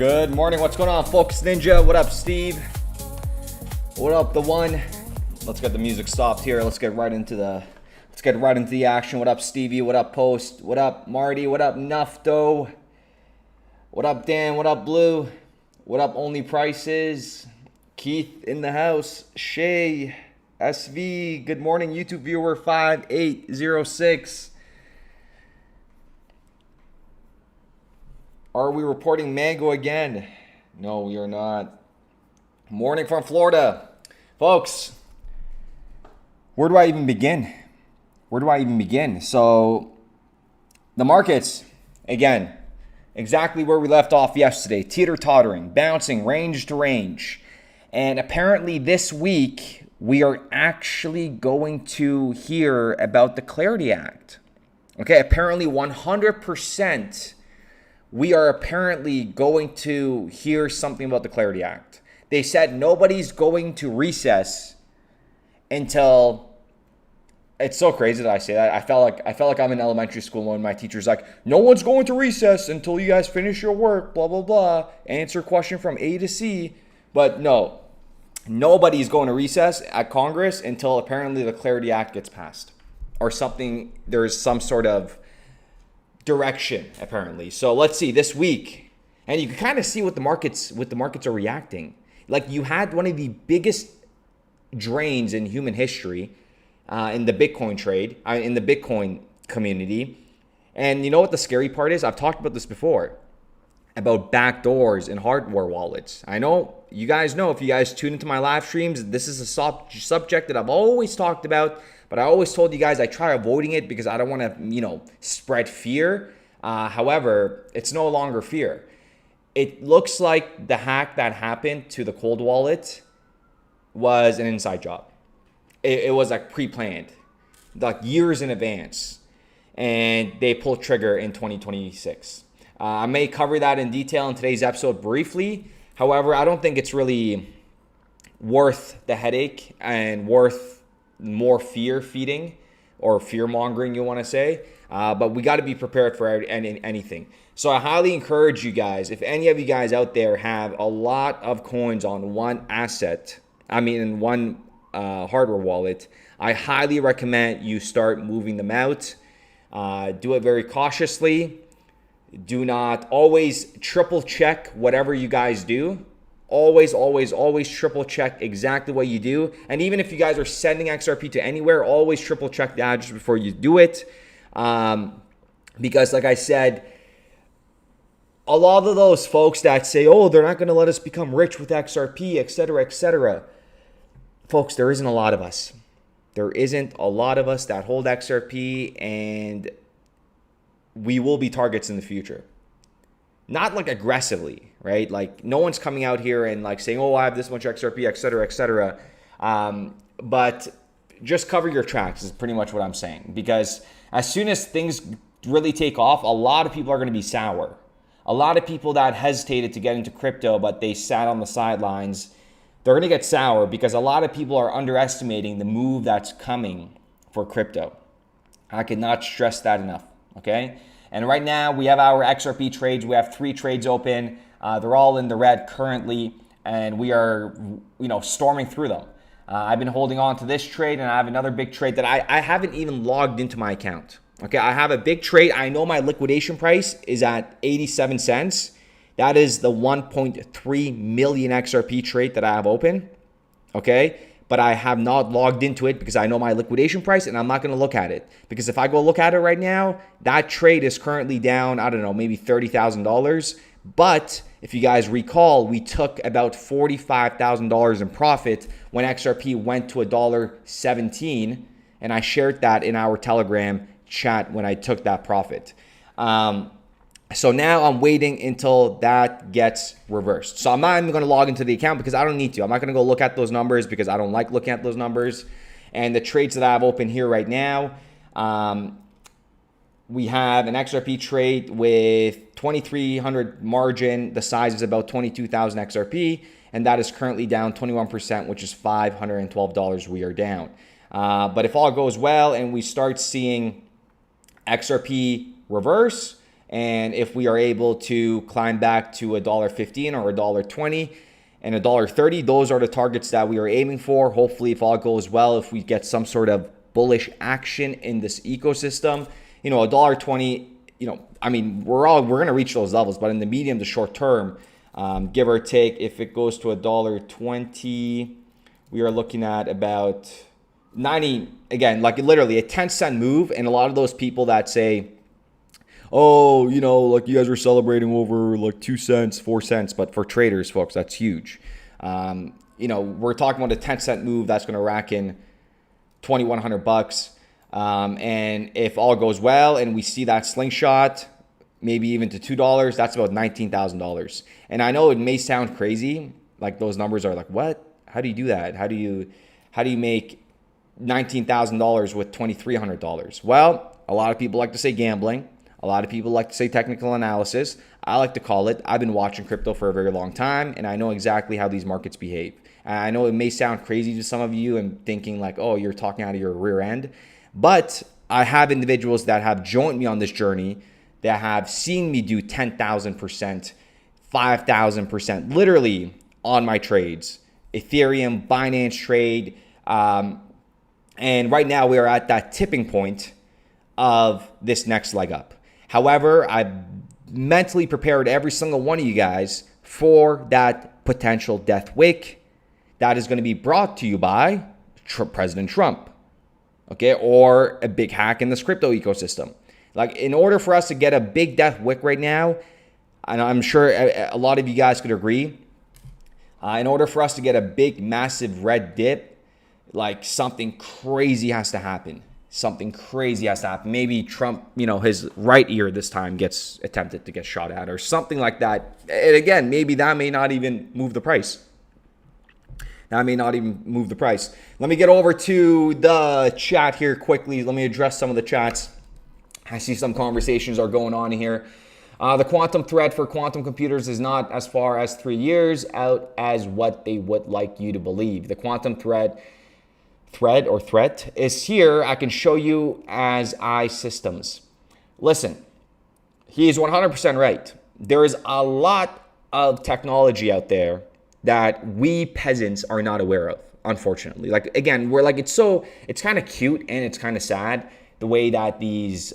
Good morning. What's going on, Focus Ninja? What up, Steve? What up, the one? Let's get the music stopped here. Let's get right into the action. What up, Stevie? What up, Post? What up, Marty? What up, Nufto? What up, Dan? What up, Blue? What up, Only Prices? Keith in the house. Shay, SV. Good morning, YouTube viewer 5806. Are we reporting mango again? No, we are not. Morning from Florida. Folks, where do I even begin? So, the markets, again, exactly where we left off yesterday. Teeter-tottering, bouncing range to range. And apparently this week, we are actually going to hear about the Clarity Act. Okay, apparently 100%. We are apparently going to hear something about the Clarity Act. They said nobody's going to recess until, it's so crazy that I say that. I felt like I'm in elementary school when my teacher's like, no one's going to recess until you guys finish your work, blah, blah, blah. Answer question from A to C. But no, nobody's going to recess at Congress until apparently the Clarity Act gets passed or something. There's some sort of direction apparently. So let's see this week, and you can kind of see what the markets are reacting. Like, you had one of the biggest drains in human history in the Bitcoin trade, in the Bitcoin community. And you know what the scary part is? I've talked about this before about backdoors and hardware wallets. I know you guys know, if you guys tune into my live streams, this is a subject that I've always talked about. But I always told you guys I try avoiding it because I don't want to, spread fear. However, it's no longer fear. It looks like the hack that happened to the cold wallet was an inside job. It was like pre-planned, like years in advance. And they pulled trigger in 2026. I may cover that in detail in today's episode briefly. However, I don't think it's really worth the headache and worth more fear feeding or fear mongering, you want to say. But we got to be prepared for anything. So I highly encourage you guys, if any of you guys out there have a lot of coins on one one hardware wallet, I highly recommend you start moving them out. Do it very cautiously. Do not always triple check whatever you guys do. Always triple check exactly what you do. And even if you guys are sending XRP to anywhere, always triple check the address before you do it. Because like I said, a lot of those folks that say, oh, they're not going to let us become rich with XRP, etc., etc. Folks, there isn't a lot of us. There isn't a lot of us that hold XRP, and we will be targets in the future. Not like aggressively, right? Like, no one's coming out here and like saying, oh, I have this much XRP, et cetera, et cetera. But just cover your tracks is pretty much what I'm saying. Because as soon as things really take off, a lot of people are going to be sour. A lot of people that hesitated to get into crypto, but they sat on the sidelines, they're going to get sour because a lot of people are underestimating the move that's coming for crypto. I cannot stress that enough, okay? And right now we have our XRP trades. We have 3 trades open. They're all in the red currently, and we are, storming through them. I've been holding on to this trade, and I have another big trade that I haven't even logged into my account. Okay, I have a big trade. I know my liquidation price is at 87 cents. That is the 1.3 million XRP trade that I have open. Okay, but I have not logged into it because I know my liquidation price, and I'm not going to look at it. Because if I go look at it right now, that trade is currently down, I don't know, maybe $30,000. But if you guys recall, we took about $45,000 in profit when XRP went to $1.17, and I shared that in our Telegram chat when I took that profit. So now I'm waiting until that gets reversed. So I'm not even going to log into the account because I don't need to. I'm not going to go look at those numbers because I don't like looking at those numbers. And the trades that I have open here right now, we have an XRP trade with 2,300 margin. The size is about 22,000 XRP, and that is currently down 21%, which is $512 we are down. But if all goes well and we start seeing XRP reverse And if we are able to climb back to $1.15 or $1.20 and $1.30, those are the targets that we are aiming for. Hopefully, if all goes well, if we get some sort of bullish action in this ecosystem, $1.20, I mean, we're going to reach those levels, but in the medium to short term, give or take, if it goes to $1.20, we are looking at about 90, again, like literally a 10-cent move. And a lot of those people that say, oh, like you guys were celebrating over like 2 cents, 4 cents, but for traders, folks, that's huge. We're talking about a 10-cent move that's going to rack in $2,100. And if all goes well and we see that slingshot, maybe even to $2, that's about $19,000. And I know it may sound crazy, like those numbers are like, what? How do you do that? How do you make $19,000 with $2,300? Well, a lot of people like to say gambling. A lot of people like to say technical analysis. I like to call it, I've been watching crypto for a very long time, and I know exactly how these markets behave. And I know it may sound crazy to some of you and thinking like, oh, you're talking out of your rear end. But I have individuals that have joined me on this journey that have seen me do 10,000%, 5,000%, literally on my trades. Ethereum, Binance trade. And right now we are at that tipping point of this next leg up. However, I mentally prepared every single one of you guys for that potential death wick that is going to be brought to you by President Trump, okay, or a big hack in this crypto ecosystem. Like, in order for us to get a big death wick right now, and I'm sure a lot of you guys could agree, in order for us to get a big, massive red dip, like something crazy has to happen. Something crazy has to happen. Maybe Trump, his right ear this time gets attempted to get shot at or something like that. And again, maybe that may not even move the price. Let me get over to the chat here quickly. Let me address some of the chats. I see some conversations are going on here. The quantum threat for quantum computers is not as far as 3 years out as what they would like you to believe. The quantum threat is here. I can show you as iSystems. Listen, he is 100% right. There is a lot of technology out there that we peasants are not aware of, unfortunately. Like, again, we're like, it's kind of cute and it's kind of sad the way that these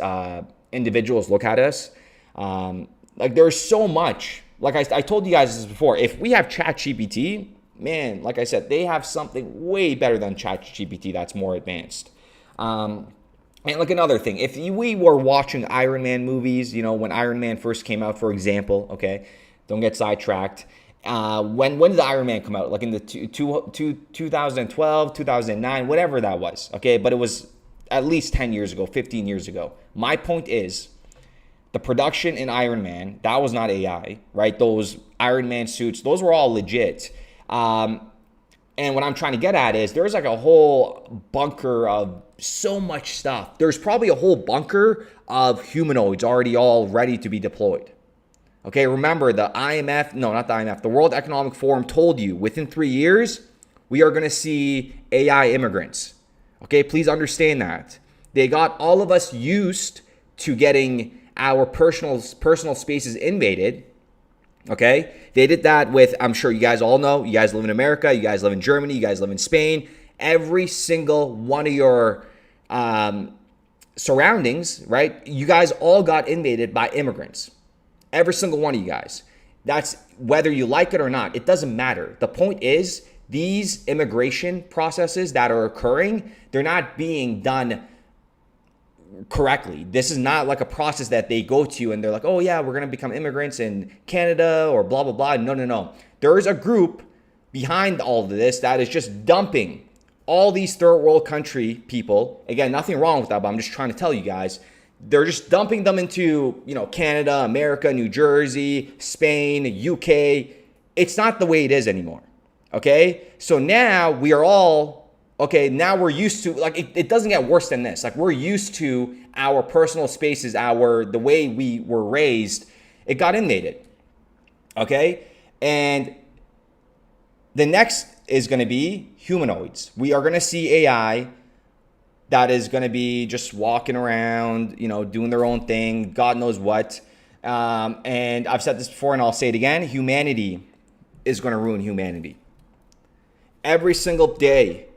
individuals look at us. Like, there's so much. Like I told you guys this before. If we have ChatGPT, man, like I said, they have something way better than ChatGPT that's more advanced. And like another thing, if we were watching Iron Man movies, when Iron Man first came out, for example, okay, don't get sidetracked. When did the Iron Man come out? Like in the 2012, 2009, whatever that was, okay? But it was at least 10 years ago, 15 years ago. My point is, the production in Iron Man, that was not AI, right? Those Iron Man suits, those were all legit. And what I'm trying to get at is there's like a whole bunker of so much stuff. There's probably a whole bunker of humanoids already all ready to be deployed. Okay, remember the World Economic Forum told you within 3 years, we are going to see AI immigrants. Okay, please understand that. They got all of us used to getting our personal spaces invaded. Okay, they did that with, I'm sure you guys all know, you guys live in America, you guys live in Germany, you guys live in Spain. Every single one of your surroundings, right? You guys all got invaded by immigrants. Every single one of you guys. That's whether you like it or not. It doesn't matter. The point is, these immigration processes that are occurring, they're not being done correctly. This is not like a process that they go to and they're like, oh yeah, we're going to become immigrants in Canada or blah, blah, blah. No. There is a group behind all of this that is just dumping all these third world country people. Again, nothing wrong with that, but I'm just trying to tell you guys, they're just dumping them into, Canada, America, New Jersey, Spain, UK. It's not the way it is anymore. Okay. So now we are all, now we're used to, like, it doesn't get worse than this. Like, we're used to our personal spaces, the way we were raised, it got invaded. Okay. And the next is going to be humanoids. We are going to see AI that is going to be just walking around, doing their own thing, God knows what. And I've said this before and I'll say it again. Humanity is going to ruin humanity. Every single day.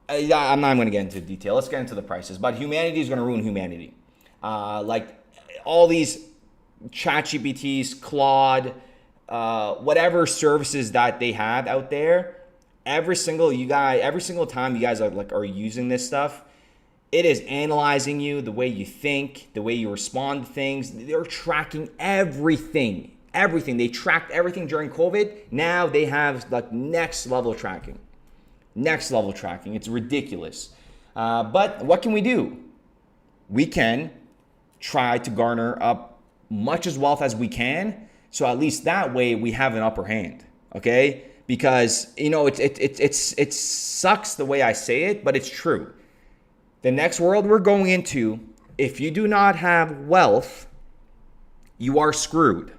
I'm not going to get into detail. Let's get into the prices. But humanity is going to ruin humanity. Like all these ChatGPTs, Claude, whatever services that they have out there, every single time you guys are using this stuff, it is analyzing you, the way you think, the way you respond to things. They're tracking everything. They tracked everything during COVID. Now they have like next level tracking. It's ridiculous. But what can we do? We can try to garner up much as wealth as we can. So at least that way we have an upper hand. Okay? Because it sucks the way I say it, but it's true. The next world we're going into, if you do not have wealth, you are screwed.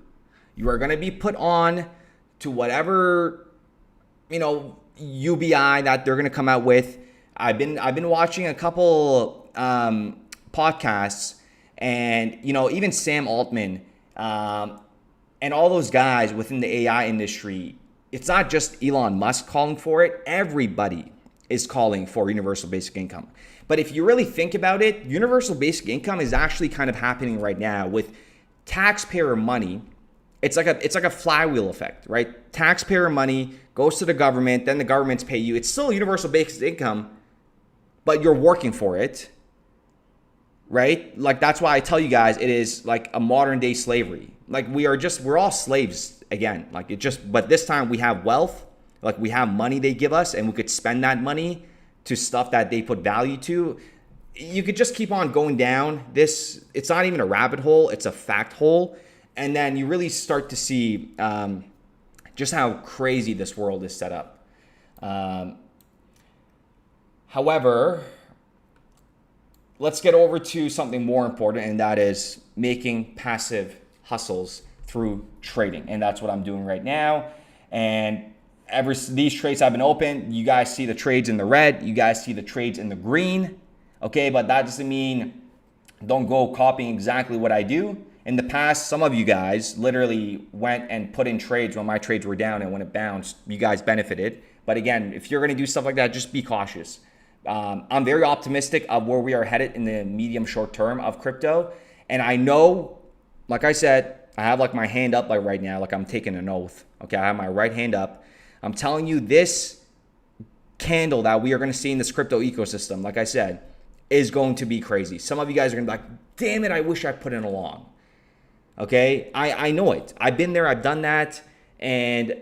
You are going to be put on to whatever, UBI that they're going to come out with. I've been watching a couple podcasts, and even Sam Altman and all those guys within the AI industry. It's not just Elon Musk calling for it. Everybody is calling for universal basic income. But if you really think about it, universal basic income is actually kind of happening right now with taxpayer money. It's like a flywheel effect, right? Taxpayer money goes to the government, then the governments pay you. It's still universal basic income, but you're working for it, right? Like that's why I tell you guys it is like a modern day slavery. Like we're all slaves again. But this time we have wealth, like we have money they give us, and we could spend that money to stuff that they put value to. You could just keep on going down this. It's not even a rabbit hole, it's a fact hole. And then you really start to see just how crazy this world is set up. However, let's get over to something more important, and that is making passive hustles through trading. And that's what I'm doing right now. And these trades have been open. You guys see the trades in the red. You guys see the trades in the green. Okay, but that doesn't mean don't go copying exactly what I do. In the past, some of you guys literally went and put in trades when my trades were down, and when it bounced, you guys benefited. But again, if you're going to do stuff like that, just be cautious. I'm very optimistic of where we are headed in the medium short term of crypto. And I know, like I said, I have like my hand up like right now, like I'm taking an oath. Okay, I have my right hand up. I'm telling you, this candle that we are going to see in this crypto ecosystem, like I said, is going to be crazy. Some of you guys are going to be like, damn it, I wish I put in a long. Okay, I know it. I've been there, I've done that. And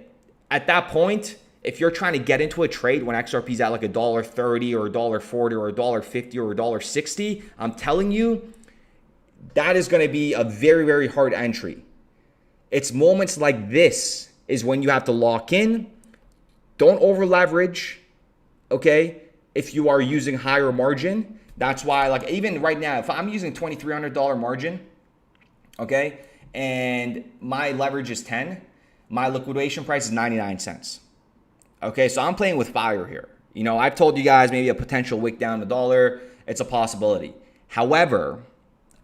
at that point, if you're trying to get into a trade when XRP is at like $1.30 or $1.40 or $1.50 or $1.60, I'm telling you, that is going to be a very, very hard entry. It's moments like this is when you have to lock in. Don't over leverage, okay? If you are using higher margin, that's why, like even right now, if I'm using $2,300 margin, okay, and my leverage is 10, my liquidation price is 99 cents. Okay, so I'm playing with fire here. I've told you guys maybe a potential wick down $1. It's a possibility. However,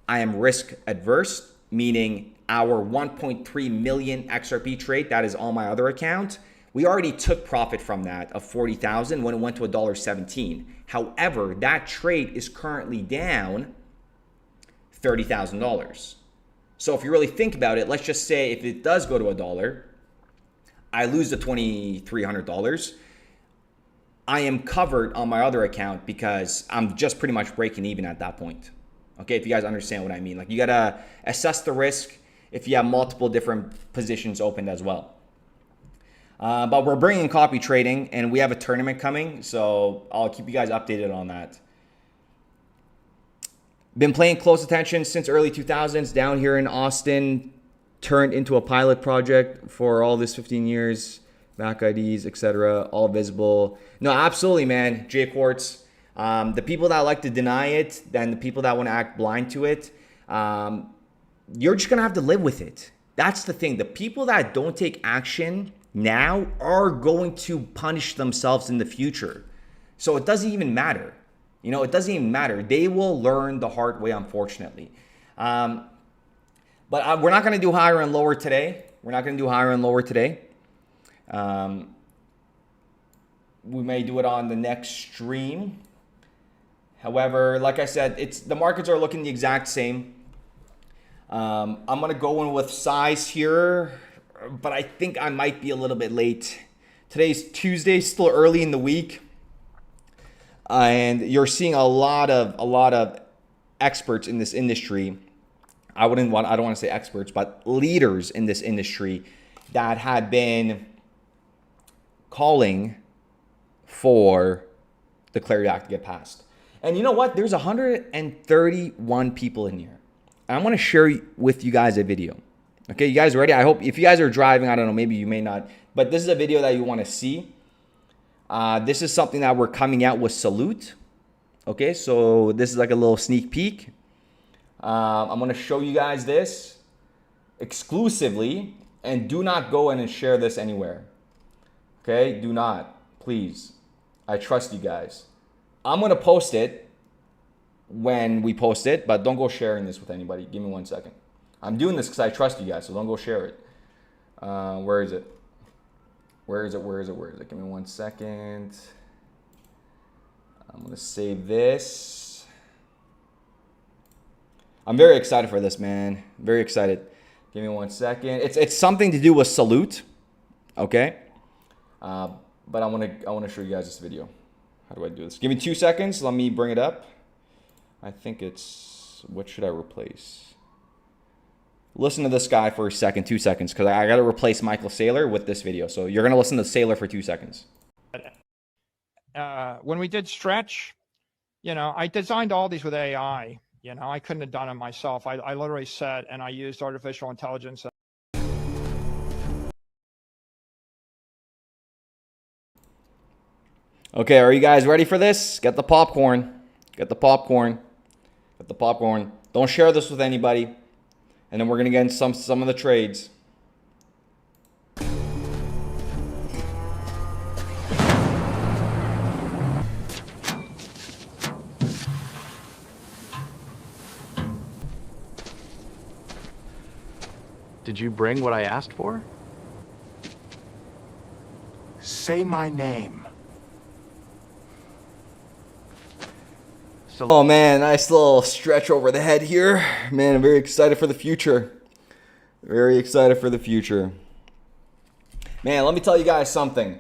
I am risk adverse, meaning our 1.3 million XRP trade that is on my other account, we already took profit from that of 40,000 when it went to $1.17. However, that trade is currently down $30,000. So if you really think about it, let's just say if it does go to $1, I lose the $2,300. I am covered on my other account because I'm just pretty much breaking even at that point. Okay, if you guys understand what I mean. Like you gotta assess the risk if you have multiple different positions opened as well. But we're bringing copy trading, and we have a tournament coming, so I'll keep you guys updated on that. Been paying close attention since early 2000s down here in Austin. Turned into a pilot project for all this 15 years. Back IDs, etc., all visible. No, absolutely, man. J Quartz. The people that like to deny it, then the people that want to act blind to it, you're just gonna have to live with it. That's the thing. The people that don't take action now are going to punish themselves in the future. So it doesn't even matter. It doesn't even matter. They will learn the hard way, unfortunately. But we're not going to do higher and lower today. We're not going to do higher and lower today. We may do it on the next stream. However, like I said, the markets are looking the exact same. I'm going to go in with size here, but I think I might be a little bit late. Today's Tuesday, still early in the week. And you're seeing a lot of experts in this industry. I don't want to say experts, but leaders in this industry that had been calling for the Clarity Act to get passed. And you know what? There's 131 people in here. And I'm going to share with you guys a video. Okay, you guys ready? I hope if you guys are driving, I don't know, maybe you may not, but this is a video that you want to see. This is something that we're coming out with Salute. Okay, so this is like a little sneak peek. I'm going to show you guys this exclusively, and do not go in and share this anywhere. Okay, do not, please. I trust you guys. I'm going to post it when we post it, but don't go sharing this with anybody. Give me 1 second. I'm doing this because I trust you guys, so don't go share it. Where is it? Where is it? Give me 1 second. I'm going to save this. I'm very excited for this, man. Very excited. Give me 1 second. It's something to do with Salute, okay? But I want to show you guys this video. How do I do this? Give me 2 seconds. Let me bring it up. I think it's, what should I replace? Listen to this guy for a second, 2 seconds, because I got to replace Michael Saylor with this video. So you're going to listen to Saylor for 2 seconds. When we did Stretch, I designed all these with AI. I couldn't have done it myself. I literally sat and I used artificial intelligence. Okay, are you guys ready for this? Get the popcorn. Get the popcorn. Get the popcorn. Don't share this with anybody. And then we're going to get into some of the trades. Did you bring what I asked for? Say my name. Oh man, nice little stretch over the head here. Man, I'm very excited for the future. Very excited for the future. Man, let me tell you guys something.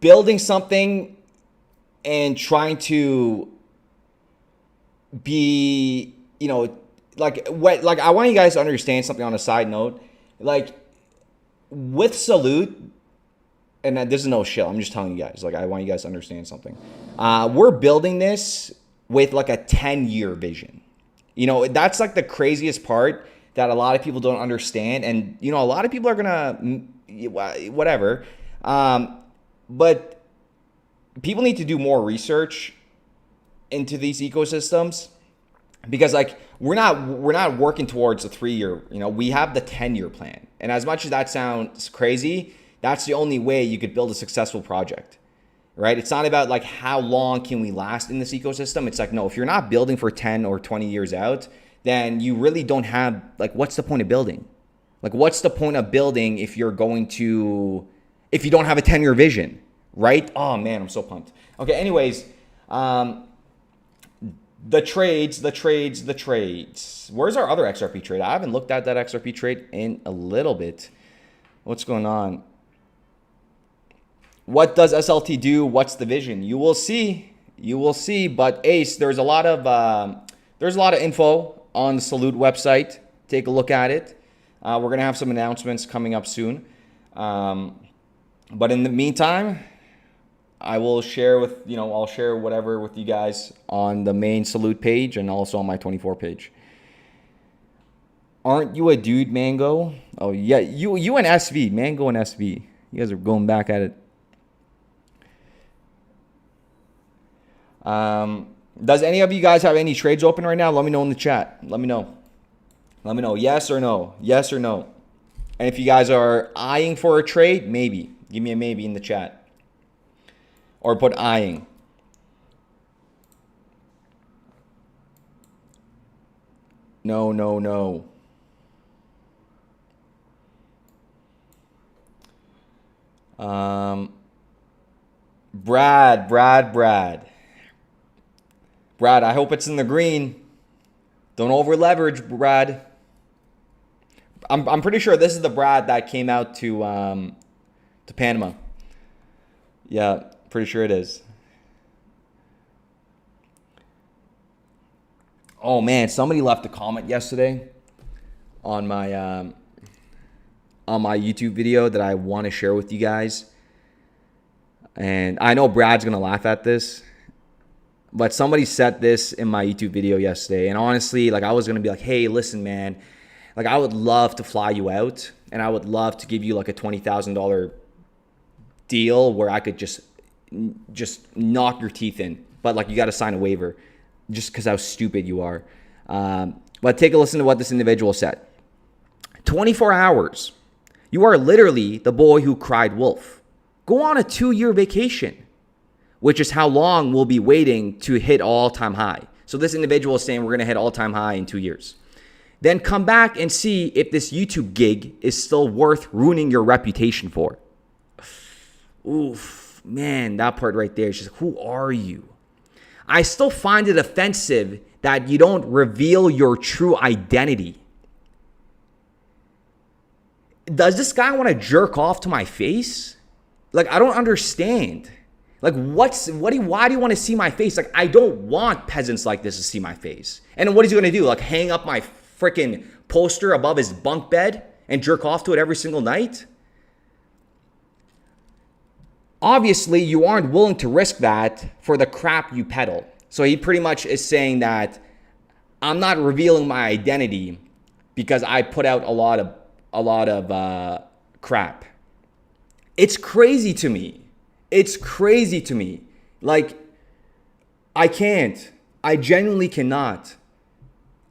Building something and trying to be, like I want you guys to understand something on a side note. Like with Salute, and this is no shit, I'm just telling you guys, like I want you guys to understand something. We're building this with like a 10-year vision. That's like the craziest part that a lot of people don't understand. And, a lot of people are going to, whatever. But people need to do more research into these ecosystems, because like we're not working towards a 3-year, we have the 10-year plan. And as much as that sounds crazy, that's the only way you could build a successful project, right? It's not about like how long can we last in this ecosystem. It's like, no, if you're not building for 10 or 20 years out, then you really don't have, like, what's the point of building? Like, what's the point of building if you don't have a 10-year vision, right? Oh man, I'm so pumped. Okay, anyways, the trades. Where's our other XRP trade? I haven't looked at that XRP trade in a little bit. What's going on? What does SLT do? What's the vision? You will see. But Ace, there's a lot of info on the Salute website. Take a look at it. We're gonna have some announcements coming up soon. But in the meantime, I will share I'll share whatever with you guys on the main Salute page and also on my 24 page. Aren't you a dude, Mango? Oh yeah, you and SV, Mango and SV. You guys are going back at it. Does any of you guys have any trades open right now? Let me know in the chat. Let me know. Yes or no. Yes or no. And if you guys are eyeing for a trade, maybe. Give me a maybe in the chat. Or put eyeing. No, no, no. Brad, I hope it's in the green. Don't over leverage, Brad. I'm pretty sure this is the Brad that came out to Panama. Yeah, pretty sure it is. Oh man, somebody left a comment yesterday on my YouTube video that I want to share with you guys. And I know Brad's gonna laugh at this, but somebody said this in my YouTube video yesterday. And honestly, like I was gonna be like, hey, listen, man, like I would love to fly you out, and I would love to give you like a $20,000 deal where I could just knock your teeth in, but like you got to sign a waiver, just because how stupid you are. But take a listen to what this individual said. 24 hours. You are literally the boy who cried wolf. Go on a 2-year vacation, which is how long we'll be waiting to hit all-time high. So this individual is saying we're going to hit all-time high in 2 years. Then come back and see if this YouTube gig is still worth ruining your reputation for. Oof, man, that part right there is just, who are you? I still find it offensive that you don't reveal your true identity. Does this guy want to jerk off to my face? Like, I don't understand. Like, why do you want to see my face? Like, I don't want peasants like this to see my face. And then what is he going to do? Like, hang up my freaking poster above his bunk bed and jerk off to it every single night? Obviously, you aren't willing to risk that for the crap you peddle. So he pretty much is saying that I'm not revealing my identity because I put out a lot of crap. It's crazy to me. It's crazy to me. Like, I can't. I genuinely cannot.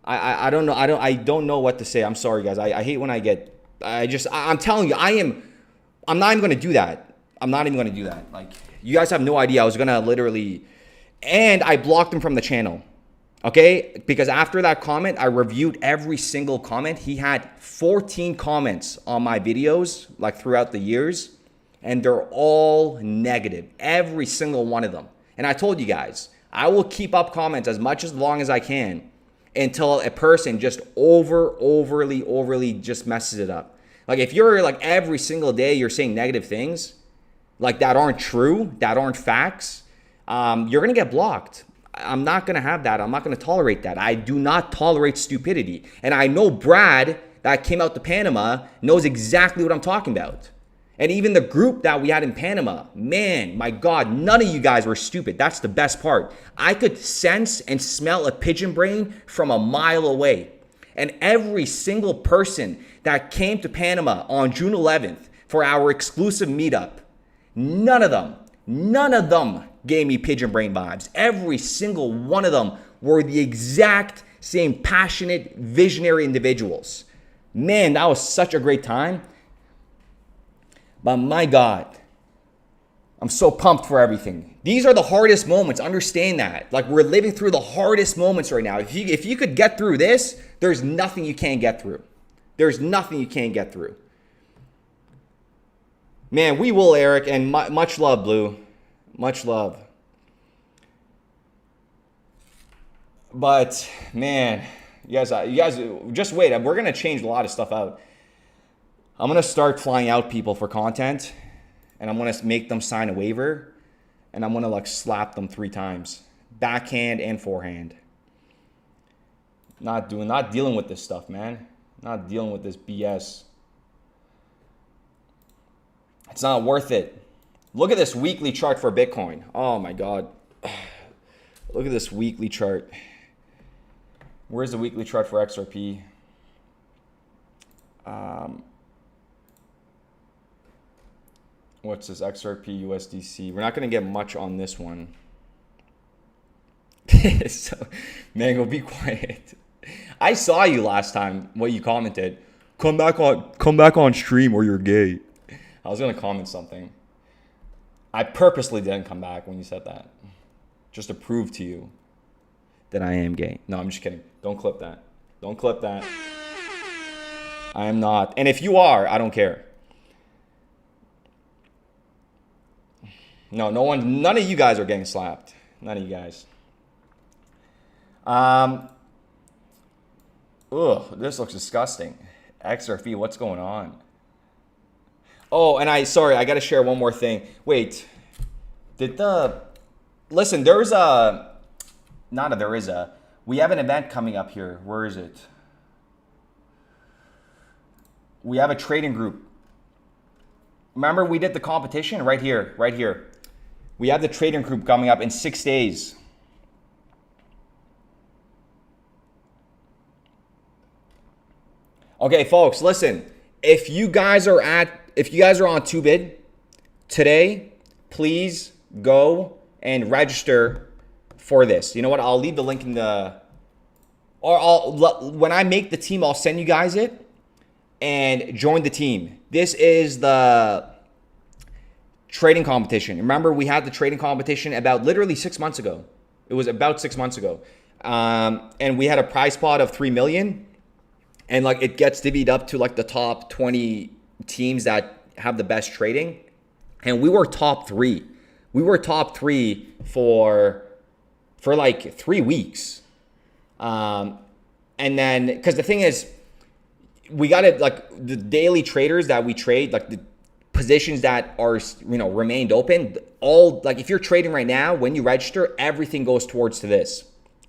I don't know. I don't know what to say. I'm sorry, guys. I hate when I get. I'm telling you, I'm not even gonna do that. I'm not even gonna do that. Like, you guys have no idea. I was gonna literally, and I blocked him from the channel. Okay? Because after that comment, I reviewed every single comment. He had 14 comments on my videos, like throughout the years, and they're all negative. Every single one of them. And I told you guys, I will keep up comments as long as I can until a person just overly just messes it up. Like, if you're like every single day you're saying negative things, like that aren't true, that aren't facts, you're gonna get blocked. I'm not gonna have that. I'm not gonna tolerate that. I do not tolerate stupidity. And I know Brad that came out to Panama knows exactly what I'm talking about. And even the group that we had in Panama, man, my God, none of you guys were stupid. That's the best part. I could sense and smell a pigeon brain from a mile away. And every single person that came to Panama on June 11th for our exclusive meetup, none of them gave me pigeon brain vibes. Every single one of them were the exact same passionate, visionary individuals. Man, that was such a great time. But my God, I'm so pumped for everything. These are the hardest moments. Understand that. Like, we're living through the hardest moments right now. If you could get through this, there's nothing you can't get through. There's nothing you can't get through. Man, we will, Eric, and much love, Blue. Much love. But, man, you guys, just wait. We're going to change a lot of stuff out. I'm going to start flying out people for content, and I'm going to make them sign a waiver, and I'm going to like slap them 3 times, backhand and forehand. Not dealing with this stuff, man. Not dealing with this BS. It's not worth it. Look at this weekly chart for Bitcoin. Oh my God. Look at this weekly chart. Where's the weekly chart for XRP? What's this? XRP USDC. We're not going to get much on this one. So, Mango, be quiet. I saw you last time. What you commented? Come back on stream or you're gay. I was going to comment something. I purposely didn't come back when you said that, just to prove to you that I am gay. No, I'm just kidding. Don't clip that. Don't clip that. I am not. And if you are, I don't care. No, no one, none of you guys are getting slapped. None of you guys. Ugh, this looks disgusting. XRP, what's going on? Oh, and sorry, I got to share one more thing. Wait, listen, we have an event coming up here. Where is it? We have a trading group. Remember we did the competition? Right here, right here. We have the trading group coming up in 6 days. Okay, folks, listen. If you guys are on 2bid today, please go and register for this. You know what? I'll leave the link in the, when I make the team, I'll send you guys it and join the team. This is the trading competition. Remember, we had the trading competition about literally 6 months ago. It was about 6 months ago. And we had a prize pot of 3 million. And like it gets divvied up to like the top 20 teams that have the best trading. And we were top 3. We were top 3 for like 3 weeks. And then, because the thing is, we got to, like, the daily traders that we trade, like the positions that are, remained open, all, like, if you're trading right now, when you register, everything goes towards to this.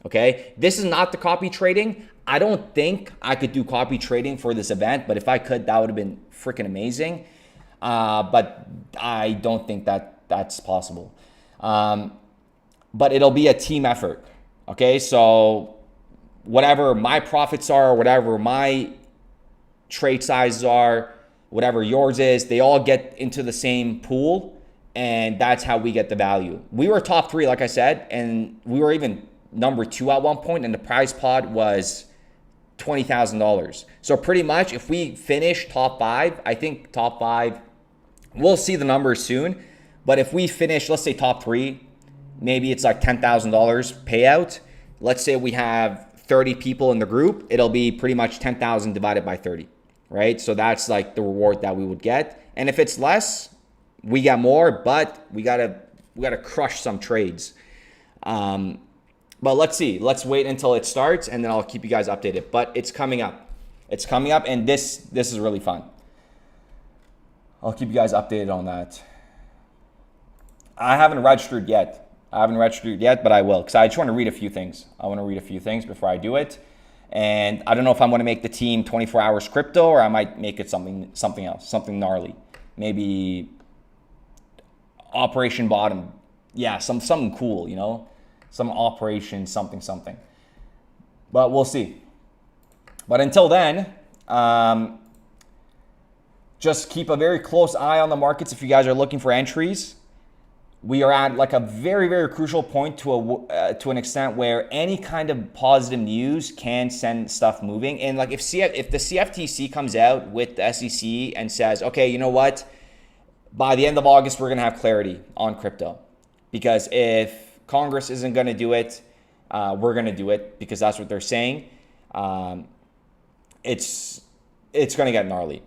Okay, this is not the copy trading. I don't think I could do copy trading for this event, but if I could, that would have been freaking amazing. But I don't think that's possible. But it'll be a team effort. Okay, so whatever my profits are, whatever my trade sizes are, whatever yours is, they all get into the same pool, and that's how we get the value. We were top 3, like I said, and we were even number 2 at one point, and the prize pot was $20,000. So pretty much if we finish top 5, I think top 5, we'll see the numbers soon, but if we finish, let's say top 3, maybe it's like $10,000 payout. Let's say we have 30 people in the group, it'll be pretty much 10,000 divided by 30, right? So that's like the reward that we would get. And if it's less, we get more, but we gotta crush some trades. But let's see. Let's wait until it starts, and then I'll keep you guys updated. But it's coming up. It's coming up, and this is really fun. I'll keep you guys updated on that. I haven't registered yet. But I will, because I just want to read a few things. I want to read a few things before I do it. And I don't know if I'm going to make the team 24 hours crypto, or I might make it something else, something gnarly. Maybe Operation Bottom. Yeah, something cool, some operation, something. But we'll see. But until then, just keep a very close eye on the markets if you guys are looking for entries. We are at like a very, very crucial point to an extent where any kind of positive news can send stuff moving. And like if the CFTC comes out with the SEC and says, okay, you know what? By the end of August, we're going to have clarity on crypto. Because if Congress isn't going to do it, we're going to do it, because that's what they're saying. It's going to get gnarly.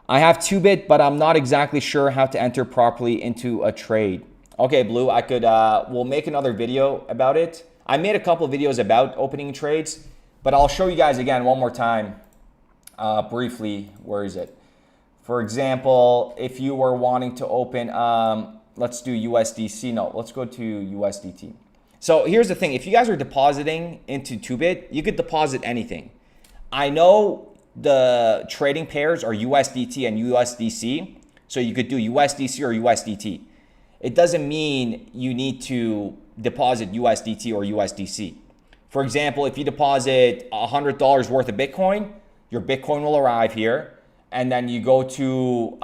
I have 2bit, but I'm not exactly sure how to enter properly into a trade. Okay, Blue, I could, we'll make another video about it. I made a couple of videos about opening trades, but I'll show you guys again one more time, briefly. Where is it? For example, if you were wanting to open, let's do USDC. No, let's go to USDT. So here's the thing. If you guys are depositing into 2bit, you could deposit anything. I know the trading pairs are USDT and USDC. So you could do USDC or USDT. It doesn't mean you need to deposit USDT or USDC. For example, if you deposit $100 worth of Bitcoin, your Bitcoin will arrive here, and then you go to,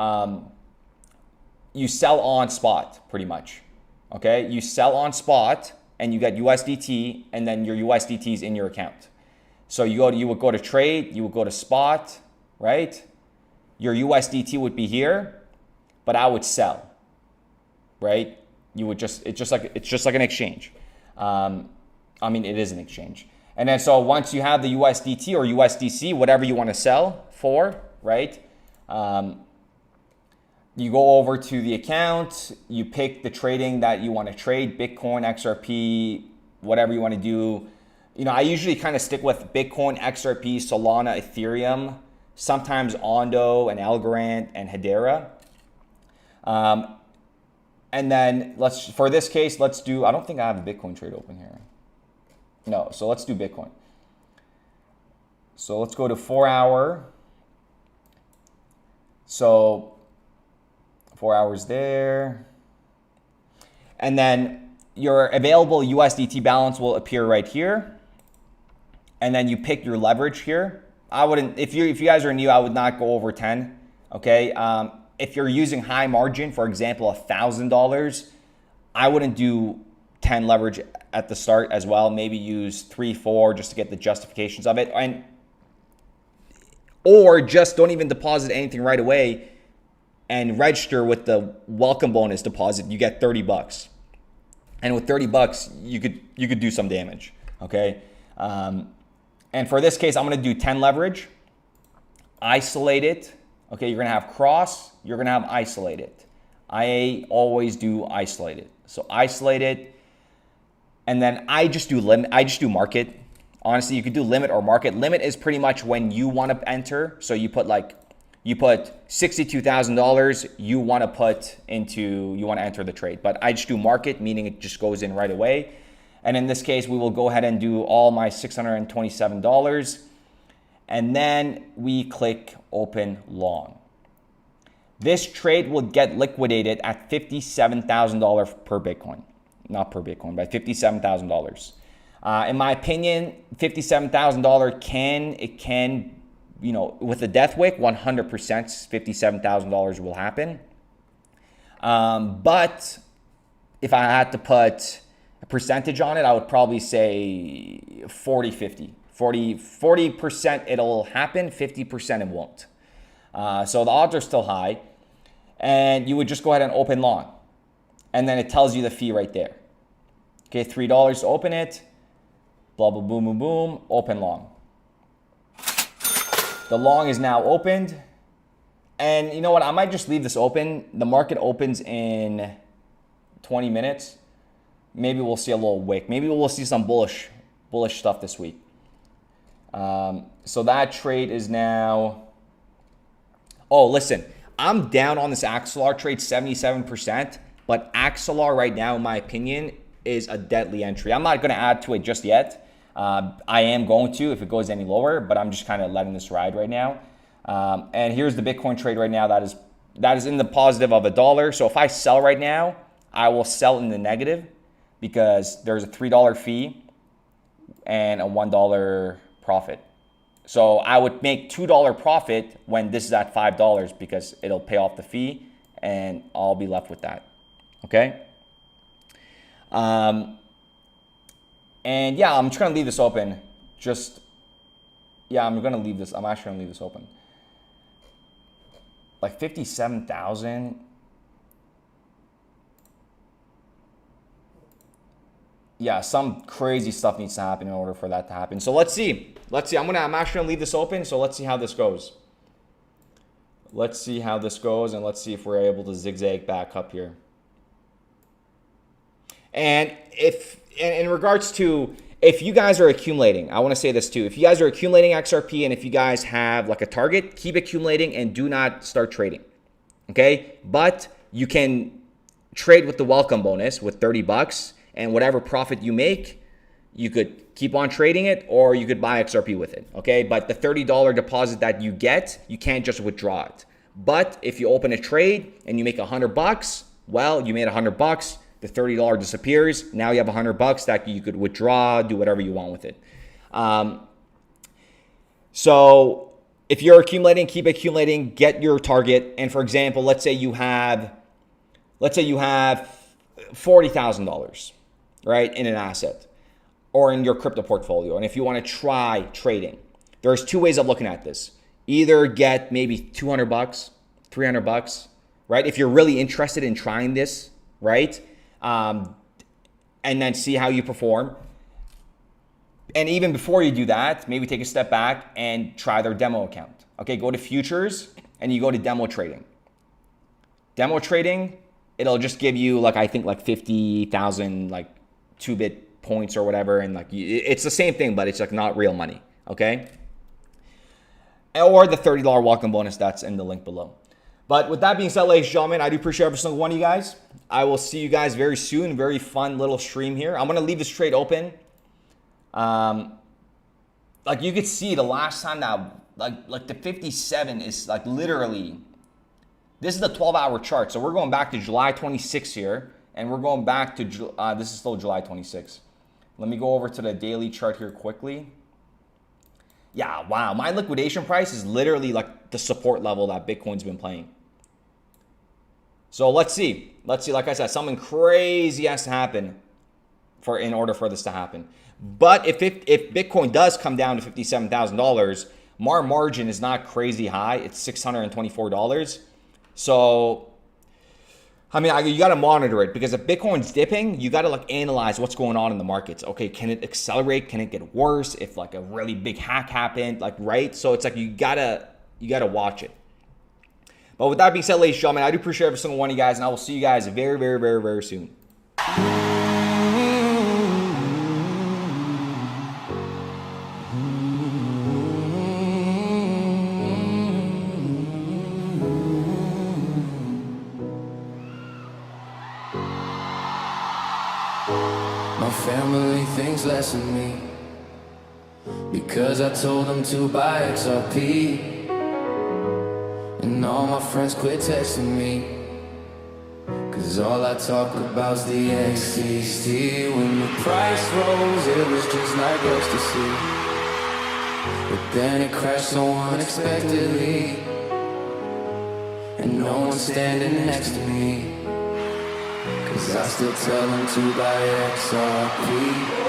you sell on spot pretty much, okay? You sell on spot and you get USDT, and then your USDT is in your account. So you would go to trade, you would go to spot, right? Your USDT would be here, but I would sell, right? You would it's just like an exchange. I mean, it is an exchange. And then so once you have the USDT or USDC, whatever you want to sell for, right? You go over to the account, you pick the trading that you want to trade, Bitcoin, XRP, whatever you want to do. I usually kind of stick with Bitcoin, XRP, Solana, Ethereum, sometimes Ondo and Algorand and Hedera. And then for this case, let's do, I don't think I have a Bitcoin trade open here. No, so let's do Bitcoin. So let's go to 4 hour. So 4 hours there. And then your available USDT balance will appear right here. And then you pick your leverage here. I wouldn't, if you guys are new, I would not go over 10. Okay. If you're using high margin, for example, $1,000, I wouldn't do 10 leverage at the start as well. Maybe use 3, 4 just to get the justifications of it. Or just don't even deposit anything right away and register with the welcome bonus deposit. You get $30. And with $30, you could do some damage. Okay. And for this case, I'm going to do 10 leverage, isolate it. Okay, you're going to have cross, you're going to have isolate it. I always do isolate it. So isolate it, and then I just do limit. I just do market. Honestly, you could do limit or market. Limit is pretty much when you want to enter. So you put $62,000 you want to enter the trade. But I just do market, meaning it just goes in right away. And in this case, we will go ahead and do all my $627. And then we click open long. This trade will get liquidated at $57,000 per Bitcoin. Not per Bitcoin, but $57,000. In my opinion, $57,000 can, with the death wick, 100% $57,000 will happen. But if I had to put a percentage on it, I would probably say 40-50. 40% it'll happen, 50% it won't. So the odds are still high. And you would just go ahead and open long. And then it tells you the fee right there. Okay, $3 to open it. Blah, blah, boom, boom, boom. Open long. The long is now opened. And you know what? I might just leave this open. The market opens in 20 minutes. Maybe we'll see a little wick. Maybe we'll see some bullish stuff this week. So that trade is now. Oh, listen, I'm down on this Axelar trade 77%, but Axelar right now, in my opinion, is a deadly entry. I'm not going to add to it just yet. I am going to if it goes any lower, but I'm just kind of letting this ride right now. And here's the Bitcoin trade right now. That is in the positive of $1. So if I sell right now, I will sell in the negative because there's a $3 fee and a $1 profit. So I would make $2 profit when this is at $5 because it'll pay off the fee and I'll be left with that. Okay. And yeah, I'm just going to leave this open. I'm actually going to leave this open. Like 57,000. Yeah, some crazy stuff needs to happen in order for that to happen. So let's see. I'm actually gonna leave this open. So let's see how this goes. And let's see if we're able to zigzag back up here. And in regards to if you guys are accumulating, I want to say this too. If you guys are accumulating XRP and if you guys have like a target, keep accumulating and do not start trading. Okay, but you can trade with the welcome bonus with $30. And whatever profit you make, you could keep on trading it or you could buy XRP with it, okay? But the $30 deposit that you get, you can't just withdraw it. But if you open a trade and you make $100, well, you made $100, the $30 disappears. Now you have $100 that you could withdraw, do whatever you want with it. So if you're accumulating, keep accumulating, get your target. And for example, let's say you have $40,000. Right, in an asset or in your crypto portfolio. And if you want to try trading, there's two ways of looking at this. Either get maybe $200, $300, right? If you're really interested in trying this, right? And then see how you perform. And even before you do that, maybe take a step back and try their demo account. Okay, go to futures and you go to demo trading. Demo trading, it'll just give you like, I think like 50,000 like 2-bit points or whatever. And like, it's the same thing, but it's like not real money. Okay. Or the $30 welcome bonus that's in the link below. But with that being said, ladies and gentlemen, I do appreciate every single one of you guys. I will see you guys very soon. Very fun little stream here. I'm going to leave this trade open. Like you could see the last time that like the 57 is like literally, this is the 12-hour chart. So we're going back to July 26 here, and we're going back to, this is still July 26. Let me go over to the daily chart here quickly. Yeah, wow. My liquidation price is literally like the support level that Bitcoin's been playing. So let's see. Let's see. Like I said, something crazy has to happen in order for this to happen. But if Bitcoin does come down to $57,000, my margin is not crazy high. It's $624. So, I mean, you got to monitor it, because if Bitcoin's dipping, you got to like analyze what's going on in the markets. Okay, can it accelerate? Can it get worse if like a really big hack happened? Like, right? So it's like you gotta watch it. But with that being said, ladies and gentlemen, I do appreciate every single one of you guys, and I will see you guys very, very, very, very soon. My family thinks less of me because I told them to buy XRP. And all my friends quit texting me, cause all I talk about's the XCC. When the price rose, it was just like ecstasy, but then it crashed so unexpectedly, and no one's standing next to me, cause I still tell them to buy XRP.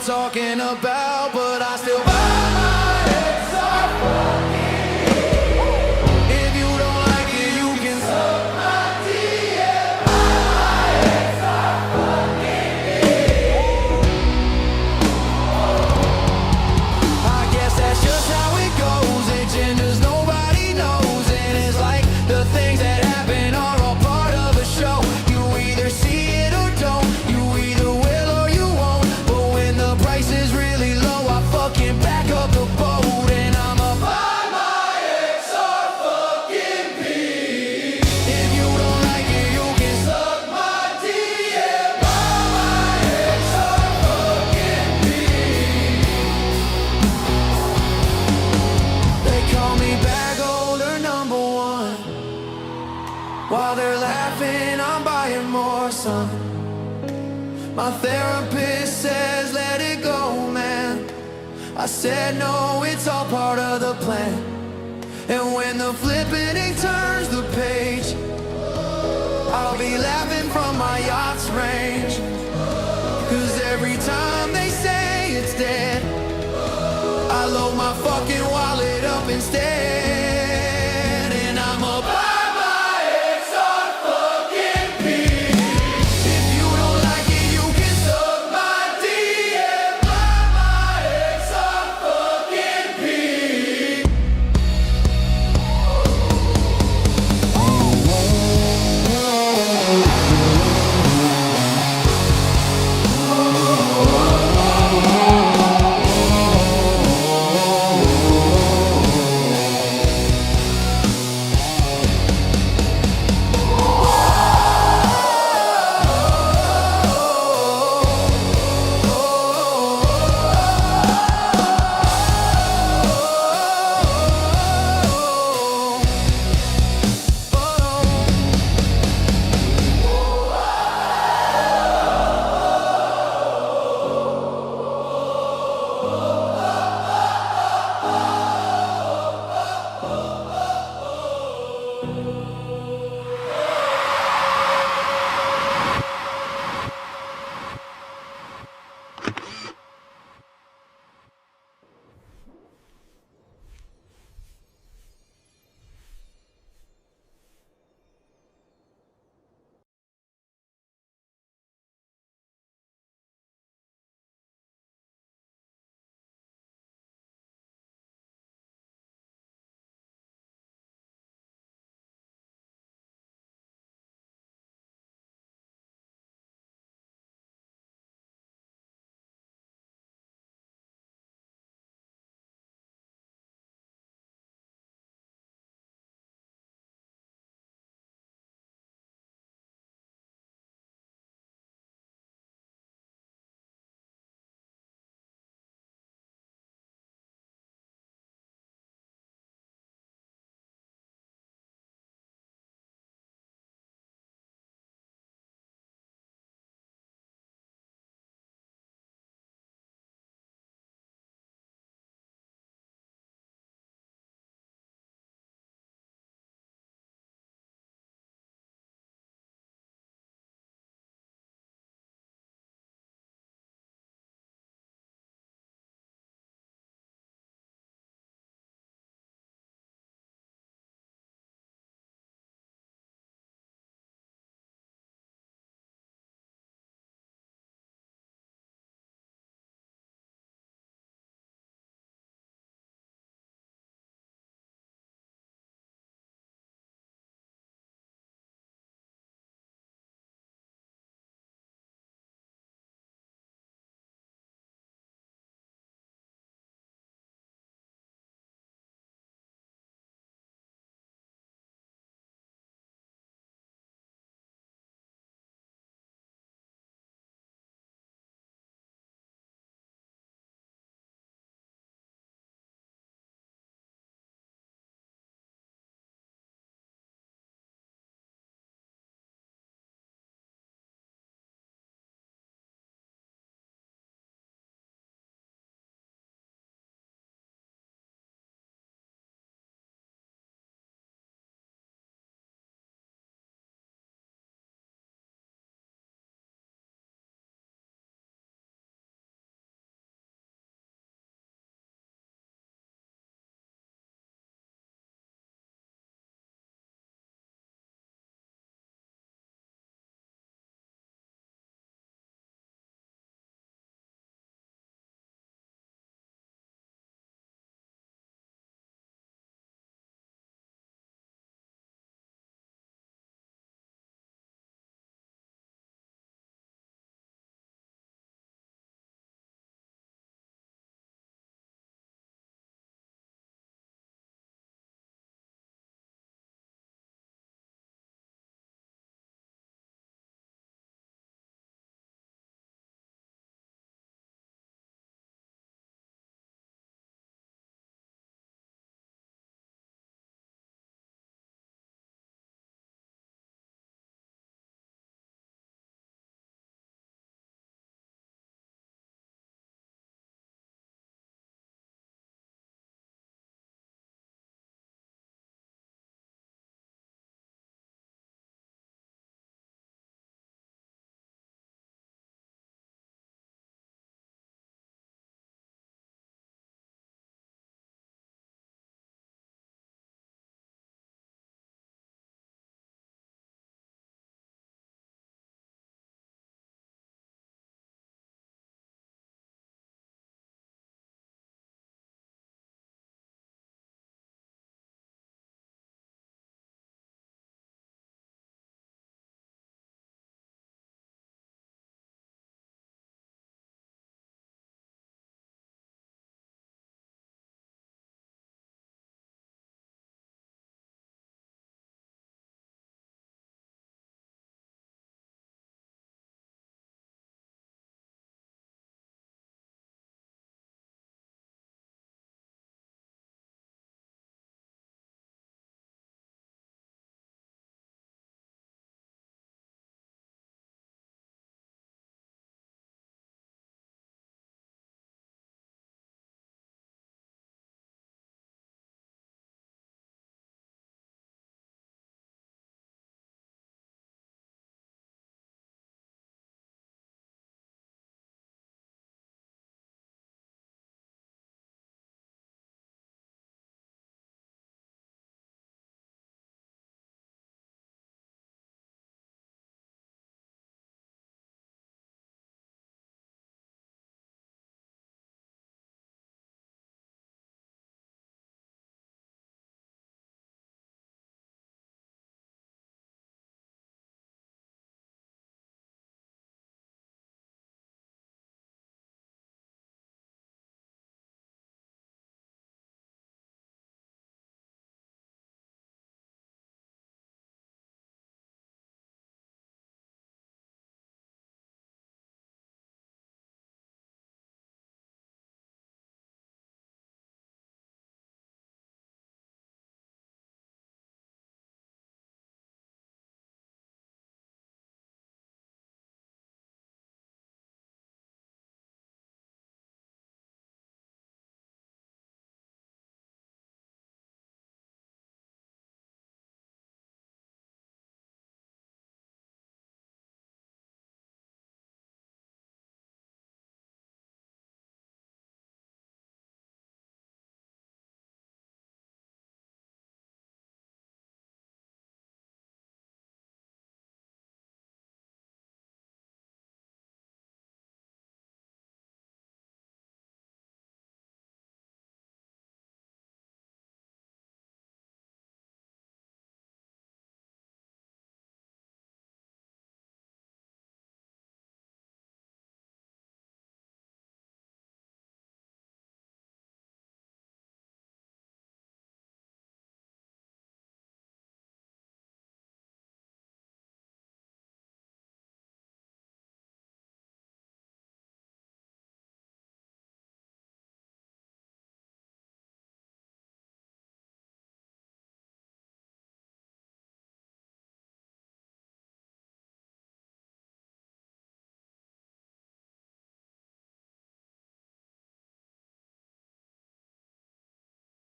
Talking about, but I still buy my XRP. If you don't like it, you can suck my DM. Buy my XRP. I guess that's just how it goes. It genders nobody knows, and it's like the things that happen are all part of a show. You either see it or don't. You either will or you won't. But when the price is really low, I fucking back up the boat, and I'ma buy my XRP. If you don't like it, you can suck my DM. Buy my XRP. They call me bag holder number one. While they're laughing, I'm buying more, son. My therapist says let it go, man. I said no, it's all part of the plan. And when the flipping turns the page, I'll be laughing from my yacht's range. Cause every time they say it's dead, I load my fucking wallet up instead.